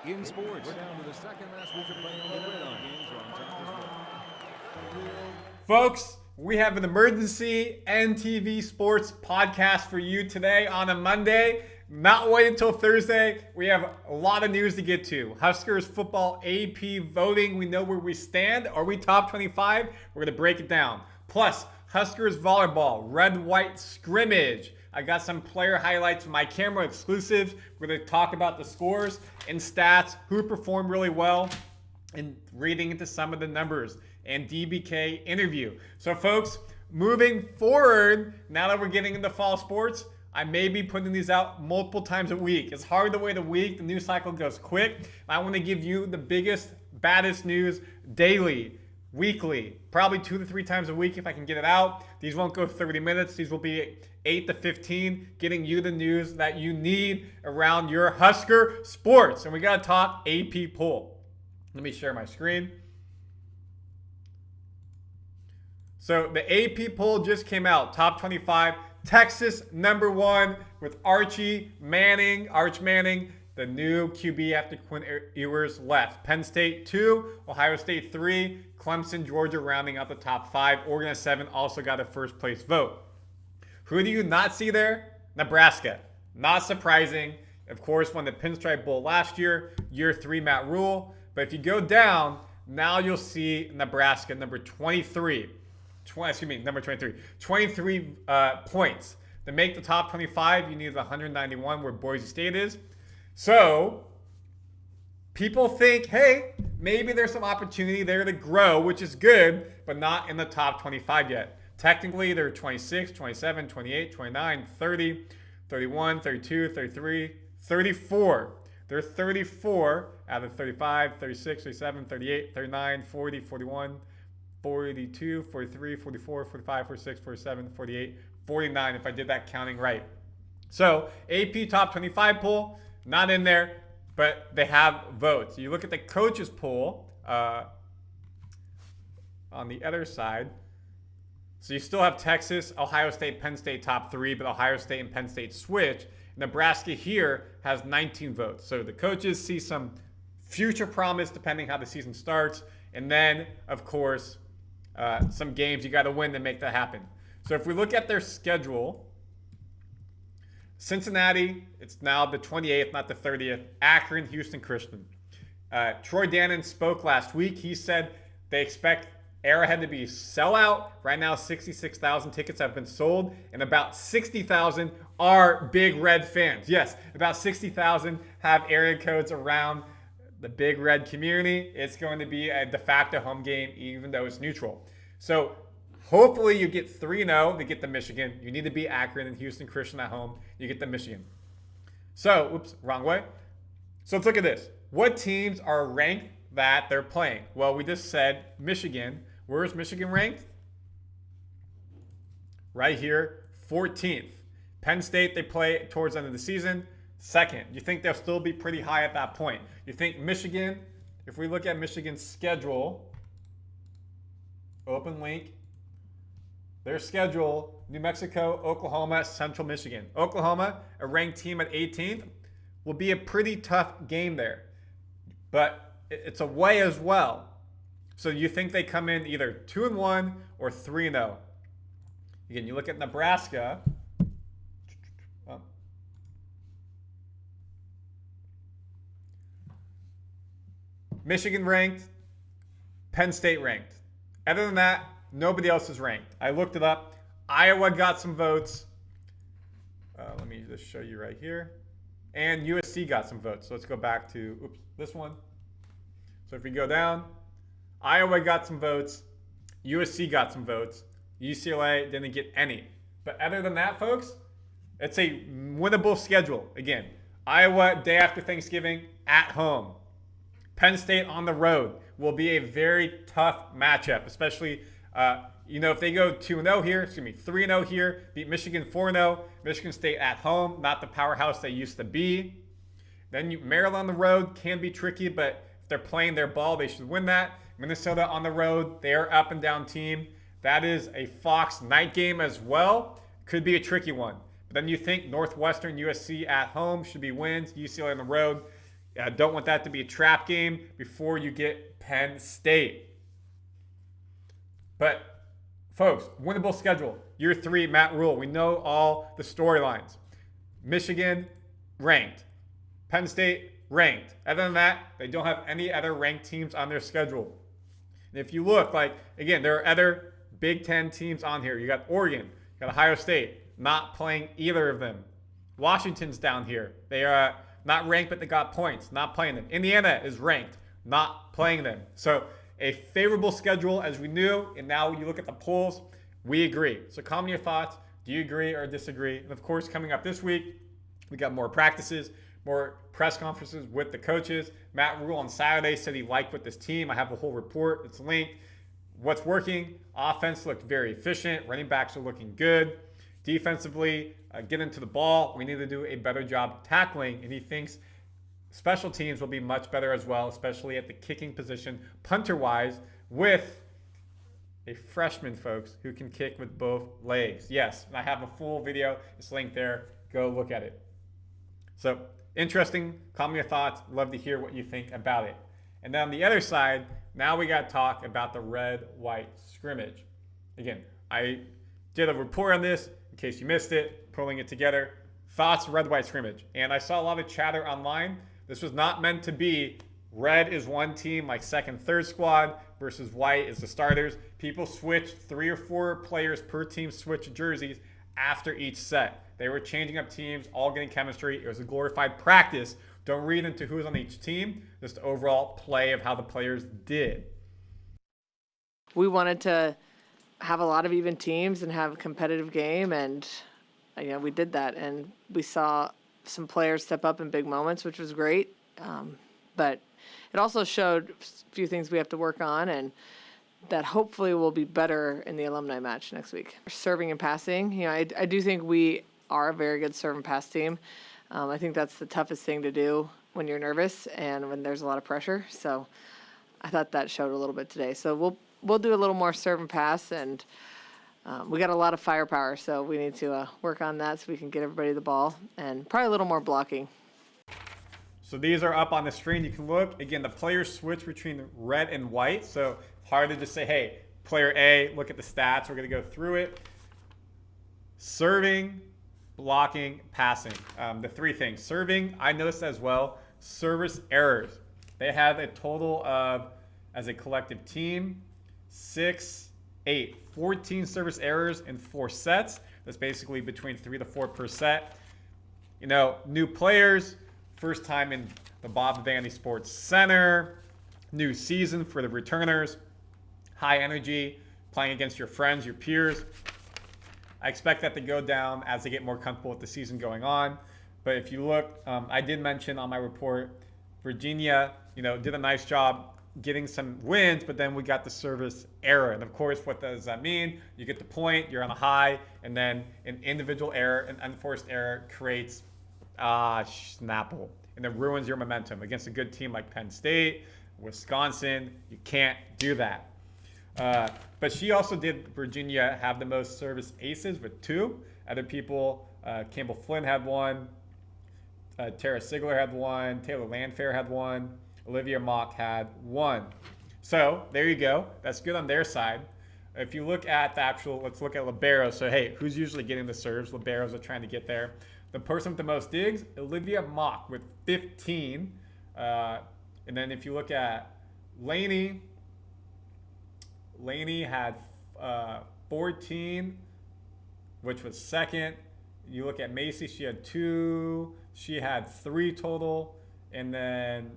in sports. We're down to the second last week of playing on the gridiron. Games are on top as well. Folks, we have an emergency NTV Sports podcast for you today on a Monday. Not wait until Thursday. We have a lot of news to get to. Huskers football AP voting. We know where we stand. Are we top 25? We're going to break it down. Plus, Huskers volleyball, red-white scrimmage. I got some player highlights, my camera exclusives. We're going to talk about the scores and stats, who performed really well, and reading into some of the numbers and DBK interview. So folks, moving forward, now that we're getting into fall sports, I may be putting these out multiple times a week. It's hard to wait a week. The news cycle goes quick. I want to give you the biggest, baddest news daily, weekly, probably 2 to 3 times a week if I can get it out. These won't go 30 minutes. These will be 8 to 15, getting you the news that you need around your Husker sports. And we got to talk AP poll. Let me share my screen. So the AP poll just came out, top 25. Texas number 1 with Arch Manning, the new QB after Quinn Ewers left. Penn State 2, Ohio State 3, Clemson, Georgia rounding out the top 5. Oregon at 7 also got a first place vote. Who do you not see there? Nebraska. Not surprising. Of course, won the Pinstripe Bowl last year, year 3 Matt Rule. But if you go down, now you'll see Nebraska, number 23. 23 points. To make the top 25, you need 191 where Boise State is. So people think, hey, maybe there's some opportunity there to grow, which is good, but not in the top 25 yet. Technically, they're 26, 27, 28, 29, 30, 31, 32, 33, 34. They're 34 out of 35, 36, 37, 38, 39, 40, 41, 42, 43, 44, 45, 46, 47, 48, 49 if I did that counting right. So AP top 25 poll, not in there, but they have votes. You look at the coaches poll on the other side. So you still have Texas, Ohio State, Penn State top 3, but Ohio State and Penn State switch. Nebraska here has 19 votes. So the coaches see some future promise depending how the season starts. And then, of course, some games you got to win to make that happen. So if we look at their schedule, Cincinnati, it's now the 28th, not the 30th. Akron, Houston, Christian. Troy Dannon spoke last week. He said they expect Arrowhead to be sellout. Right now, 66,000 tickets have been sold, and about 60,000 are Big Red fans. Yes, about 60,000 have area codes around the Big Red community. It's going to be a de facto home game, even though it's neutral. So hopefully you get 3-0 to get to Michigan. You need to beat Akron and Houston Christian at home. You get to Michigan. So, oops, wrong way. So let's look at this. What teams are ranked that they're playing? Well, we just said Michigan. Where's Michigan ranked? Right here, 14th. Penn State, they play towards the end of the season. 2nd. You think they'll still be pretty high at that point? You think Michigan, if we look at Michigan's schedule, open link, their schedule, New Mexico, Oklahoma, Central Michigan. Oklahoma, a ranked team at 18th, will be a pretty tough game there. But it's away as well. So you think they come in either 2-1 or 3-0. Again, you look at Nebraska. Michigan ranked, Penn State ranked. Other than that, nobody else is ranked. I looked it up. Iowa got some votes. Let me just show you right here. And USC got some votes. So let's go back to this one. So if we go down, Iowa got some votes. USC got some votes. UCLA didn't get any. But other than that, folks, it's a winnable schedule. Again, Iowa day after Thanksgiving at home. Penn State on the road will be a very tough matchup, especially, if they go 2-0 here, 3-0 here, beat Michigan 4-0, Michigan State at home, not the powerhouse they used to be. Then Maryland on the road can be tricky, but if they're playing their ball, they should win that. Minnesota on the road, they're up and down team. That is a Fox night game as well. Could be a tricky one. But then you think Northwestern, USC at home should be wins. UCLA on the road Don't want that to be a trap game before you get Penn State. But, folks, winnable schedule. Year 3, Matt Rule. We know all the storylines. Michigan, ranked. Penn State, ranked. Other than that, they don't have any other ranked teams on their schedule. And if you look, again, there are other Big Ten teams on here. You got Oregon, you got Ohio State, not playing either of them. Washington's down here. They are not ranked, but they got points, not playing them. Indiana is ranked, not playing them. So a favorable schedule, as we knew, and now when you look at the polls, we agree. So comment your thoughts. Do you agree or disagree? And of course, coming up this week, we got more practices, more press conferences with the coaches. Matt Rule on Saturday said he liked with this team. I have the whole report. It's linked. What's working? Offense looked very efficient. Running backs are looking good. Defensively, getting to the ball, we need to do a better job tackling. And he thinks special teams will be much better as well, especially at the kicking position, punter-wise, with a freshman, folks, who can kick with both legs. Yes, and I have a full video. It's linked there. Go look at it. So, interesting. Comment your thoughts. Love to hear what you think about it. And then on the other side, now we got to talk about the red-white scrimmage. Again, I did a report on this in case you missed it, pulling it together. Thoughts, red-white scrimmage. And I saw a lot of chatter online. This was not meant to be red is one team, like second, third squad, versus white is the starters. People switched 3 or 4 players per team switched jerseys after each set. They were changing up teams, all getting chemistry. It was a glorified practice. Don't read into who's on each team, just the overall play of how the players did. We wanted to have a lot of even teams and have a competitive game, and we did that. And we saw some players step up in big moments, which was great. But it also showed a few things we have to work on, and that hopefully will be better in the alumni match next week. Serving and passing, I do think we are a very good serve and pass team. I think that's the toughest thing to do when you're nervous and when there's a lot of pressure. So I thought that showed a little bit today. So we'll do a little more serve and pass, and we got a lot of firepower, so we need to work on that so we can get everybody the ball, and probably a little more blocking. So these are up on the screen. You can look. Again, the players switch between red and white, so hard to just say, hey, player A, look at the stats. We're going to go through it. Serving, blocking, passing. The 3 things. Serving, I noticed as well, service errors. They had a total of, as a collective team, 14 service errors in 4 sets. That's basically between 3 to 4 per set. New players, first time in the NTV Sports Center, new season for the returners, high energy, playing against your friends, your peers. I expect that to go down as they get more comfortable with the season going on. But if you look, I did mention on my report, Virginia, did a nice job getting some wins, but then we got the service error. And of course, what does that mean? You get the point, you're on a high, and then an individual error, an unforced error creates Snapple, and it ruins your momentum. Against a good team like Penn State, Wisconsin, you can't do that. But she also did Virginia have the most service aces with 2. Other people, Campbell Flynn had 1, Tara Sigler had 1, Taylor Landfair had 1, Olivia Mock had 1. So there you go. That's good on their side. If you look at the actual, let's look at liberos. So hey, who's usually getting the serves? Liberos are trying to get there. The person with the most digs, Olivia Mock with 15. And then if you look at Laney had 14, which was second. You look at Macy, she had 2. She had 3 total. And then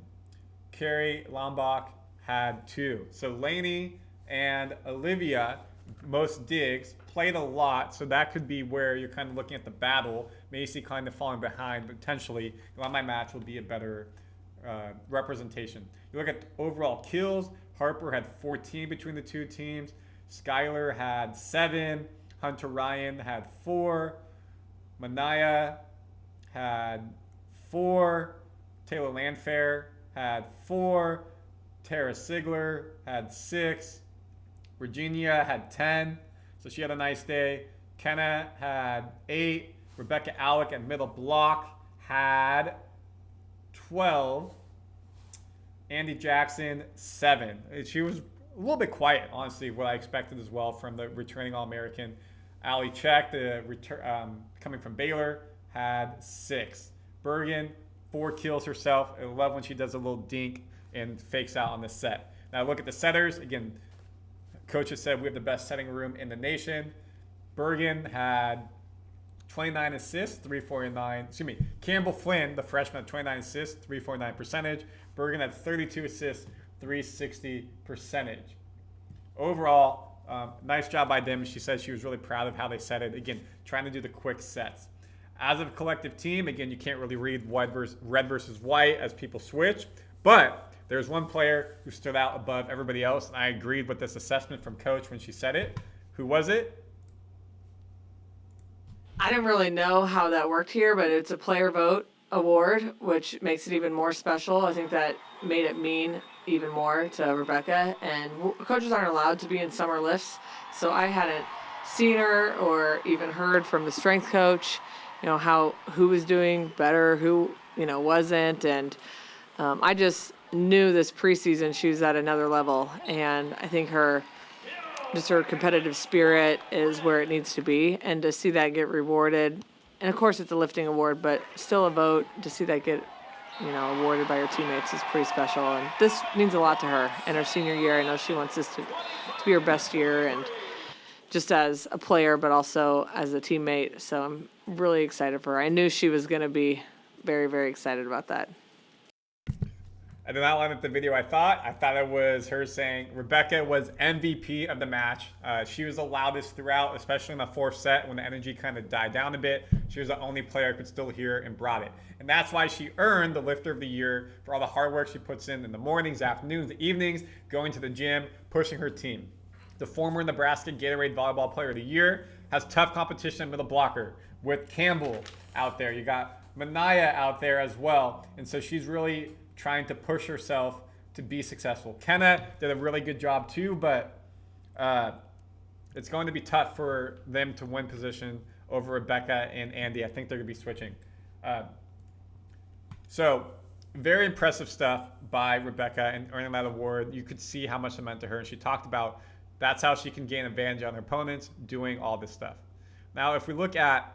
Carrie Lombach had 2. So Laney and Olivia, most digs, played a lot. So that could be where you're kind of looking at the battle. Macy kind of falling behind, potentially. On my match will be a better representation. You look at overall kills. Harper had 14 between the 2 teams. Skylar had 7. Hunter Ryan had 4. Manaya had 4. Taylor Landfair had 4. Tara Sigler had 6. Virginia had 10. So she had a nice day. Kenna had 8. Rebecca Alec at middle block had 12. Andy Jackson, 7. She was a little bit quiet, honestly, what I expected as well from the returning All-American. Ali Check, coming from Baylor, had 6. Bergen, 4 kills herself. I love when she does a little dink and fakes out on the set. Now look at the setters. Again, coaches said we have the best setting room in the nation. Bergen had 29 assists, 349. Excuse me. Campbell Flynn, the freshman, had 29 assists, 349 percentage. Bergen had 32 assists, 360 percentage. Overall, nice job by them. She said she was really proud of how they set it. Again, trying to do the quick sets. As a collective team, again, you can't really read red versus white as people switch. But there's one player who stood out above everybody else, and I agreed with this assessment from Coach when she said it. Who was it? I didn't really know how that worked here, but it's a player vote award, which makes it even more special. I think that made it mean even more to Rebecca. And coaches aren't allowed to be in summer lifts, so I hadn't seen her or even heard from the strength coach, who was doing better, who, wasn't. And I just knew this preseason she was at another level. And I think her competitive spirit is where it needs to be. And to see that get rewarded, and of course it's a lifting award, but still a vote, to see that get, awarded by her teammates is pretty special. And this means a lot to her in her senior year. I know she wants this to be her best year, and just as a player, but also as a teammate. So I'm really excited for her. I knew she was going to be very, very excited about that. I did not like the video. I thought it was her saying Rebecca was MVP of the match. She was the loudest throughout, especially in the 4th set when the energy kind of died down a bit. She was the only player who could still hear and brought it. And that's why she earned the Lifter of the Year for all the hard work she puts in the mornings, afternoons, the evenings, going to the gym, pushing her team. The former Nebraska Gatorade Volleyball Player of the Year has tough competition with a blocker with Campbell out there. You got Manaya out there as well. And so she's really trying to push herself to be successful. Kenna did a really good job too, but it's going to be tough for them to win position over Rebecca and Andy. I think they're going to be switching. So very impressive stuff by Rebecca and earning that award. You could see how much it meant to her. And she talked about that's how she can gain advantage on her opponents, doing all this stuff. Now, if we look at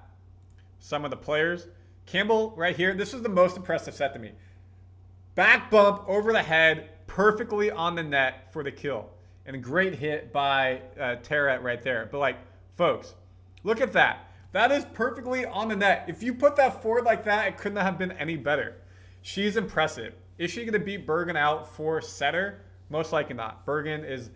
some of the players, Campbell right here, this was the most impressive set to me. Back bump over the head, perfectly on the net for the kill. And a great hit by Tara right there. But folks, look at that. That is perfectly on the net. If you put that forward like that, it couldn't have been any better. She's impressive. Is she going to beat Bergen out for setter? Most likely not. Bergen is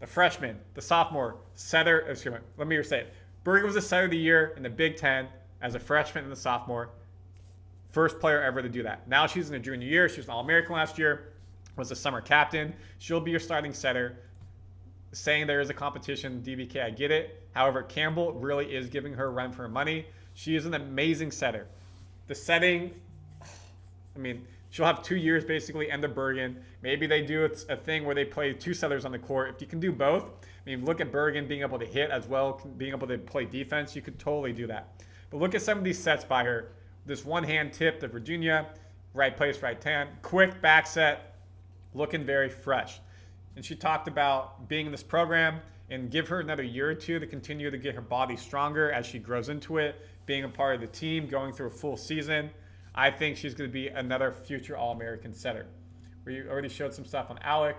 the freshman, the sophomore, setter. Excuse me, let me say it. Bergen was the setter of the year in the Big Ten as a freshman and a sophomore. First player ever to do that. Now she's in her junior year. She was an All-American last year, was a summer captain. She'll be your starting setter. Saying there is a competition, DBK, I get it. However, Campbell really is giving her a run for her money. She is an amazing setter. The setting, she'll have 2 years basically, end of Bergen. Maybe they do a thing where they play 2 setters on the court. If you can do both, look at Bergen being able to hit as well, being able to play defense. You could totally do that. But look at some of these sets by her. This one-hand tip to Virginia, right place, right hand, quick back set, looking very fresh. And she talked about being in this program and give her another year or two to continue to get her body stronger as she grows into it, being a part of the team, going through a full season. I think she's going to be another future All-American setter. We already showed some stuff on Alec.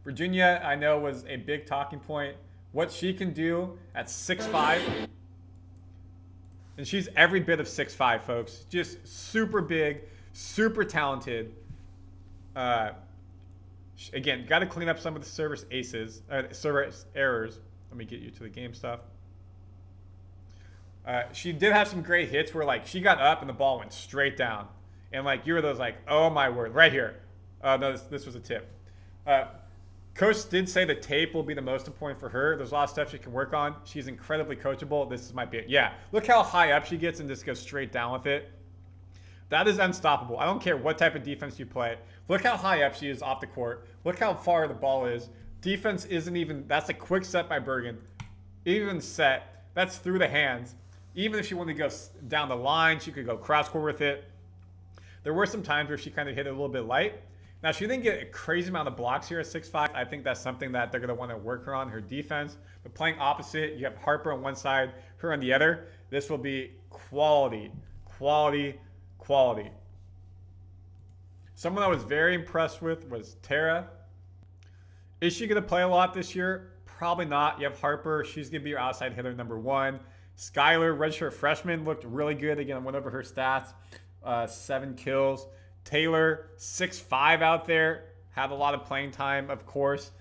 Virginia, I know, was a big talking point. What she can do at 6'5", and she's every bit of 6'5", folks. Just super big, super talented. Again, got to clean up some of the service errors. Let me get you to the game stuff. She did have some great hits where she got up and the ball went straight down. And you were those oh my word, right here. No, this was a tip. Coach did say the tape will be the most important for her. There's a lot of stuff she can work on. She's incredibly coachable. This might be it. Yeah, look how high up she gets and just goes straight down with it. That is unstoppable. I don't care what type of defense you play. Look how high up she is off the court. Look how far the ball is. Defense isn't even, that's a quick set by Bergen. Even set, that's through the hands. Even if she wanted to go down the line, she could go cross court with it. There were some times where she kind of hit it a little bit light. Now, she didn't get a crazy amount of blocks here at 6'5". I think that's something that they're going to want to work on, her defense. But playing opposite, you have Harper on one side, her on the other. This will be quality, quality, quality. Someone I was very impressed with was Tara. Is she going to play a lot this year? Probably not. You have Harper. She's going to be your outside hitter number 1. Skylar, redshirt freshman, looked really good. Again, I went over her stats. 7 kills. Taylor, 6'5" out there. Had a lot of playing time, of course.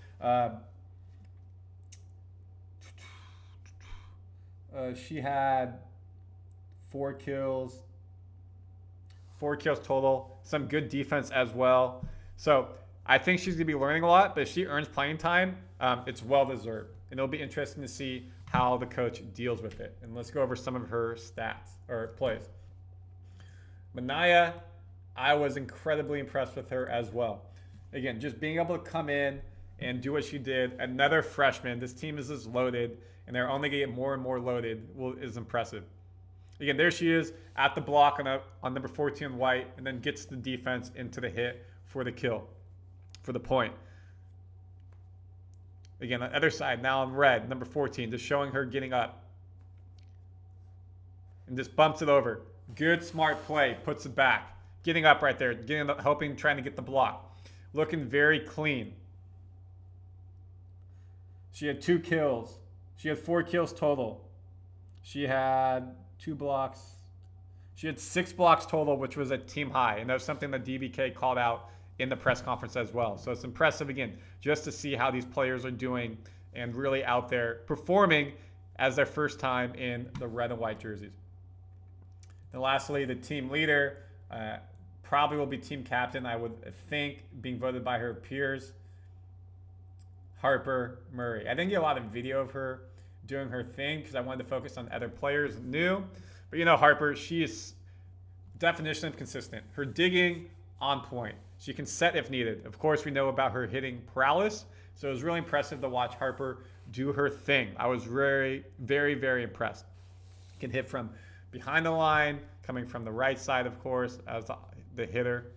She had 4 kills. 4 kills total. Some good defense as well. So I think she's going to be learning a lot, but if she earns playing time, it's well-deserved. And it'll be interesting to see how the coach deals with it. And let's go over some of her stats or plays. Manaya, I was incredibly impressed with her as well. Again, just being able to come in and do what she did. Another freshman. This team is just loaded, and they're only going to get more and more loaded. Is impressive. Again, there she is at the block on number 14 white, and then gets the defense into the hit for the kill, for the point. Again, on the other side, now in red, number 14, just showing her getting up. And just bumps it over. Good, smart play, puts it back. Getting up right there, helping, trying to get the block. Looking very clean. She had 2 kills. She had 4 kills total. She had 2 blocks. She had 6 blocks total, which was a team high. And that was something that DBK called out in the press conference as well. So it's impressive, again, just to see how these players are doing and really out there performing as their first time in the red and white jerseys. And lastly, the team leader probably will be team captain, I would think, being voted by her peers, Harper Murray. I didn't get a lot of video of her doing her thing because I wanted to focus on other players new. But you know, Harper, she is definition of consistent. Her digging on point. She can set if needed. Of course, we know about her hitting paralysis. So it was really impressive to watch Harper do her thing. I was very, very, very impressed. Can hit from behind the line, coming from the right side, of course, as the hitter.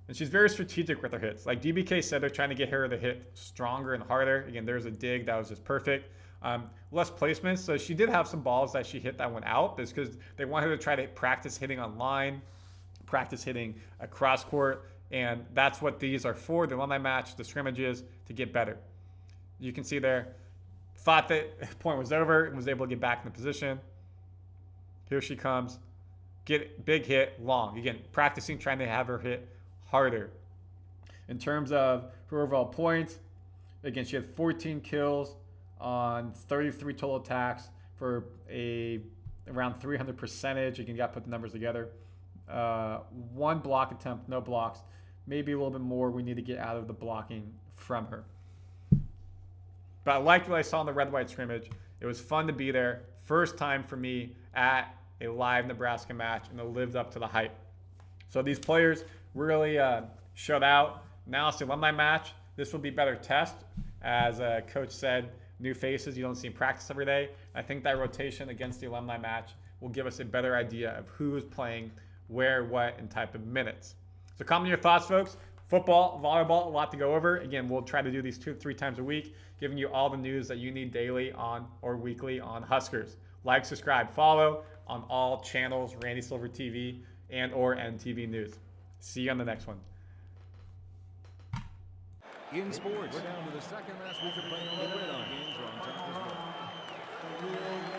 And she's very strategic with her hits. Like DBK said, they're trying to get her to hit stronger and harder. Again, there's a dig that was just perfect. Less placements. So she did have some balls that she hit that went out. That's because they want her to try to practice hitting on line, practice hitting across court. And that's what these are for. The alumni match, the scrimmages, to get better. You can see there, thought that point was over and was able to get back in the position. Here she comes. Get big hit, long. Again, practicing, trying to have her hit harder. In terms of her overall points, again, she had 14 kills on 33 total attacks for around 300 percentage. Again, you got to put the numbers together. 1 block attempt, no blocks. Maybe a little bit more we need to get out of the blocking from her. But I liked what I saw in the red-white scrimmage. It was fun to be there. First time for me at a live Nebraska match, and it lived up to the hype. So these players really showed out. Now it's the alumni match. This will be better test. As Coach said, new faces you don't see in practice every day. I think that rotation against the alumni match will give us a better idea of who is playing where, what, and type of minutes. So comment your thoughts, folks. Football, volleyball, a lot to go over. Again, we'll try to do these 2 to 3 times a week, giving you all the news that you need daily on or weekly on Huskers. Like, subscribe, follow on all channels, Randy Silver TV and or NTV News. See you on the next one. In sports, we're down to the second last week of playing on the gridiron. Games are on top as well.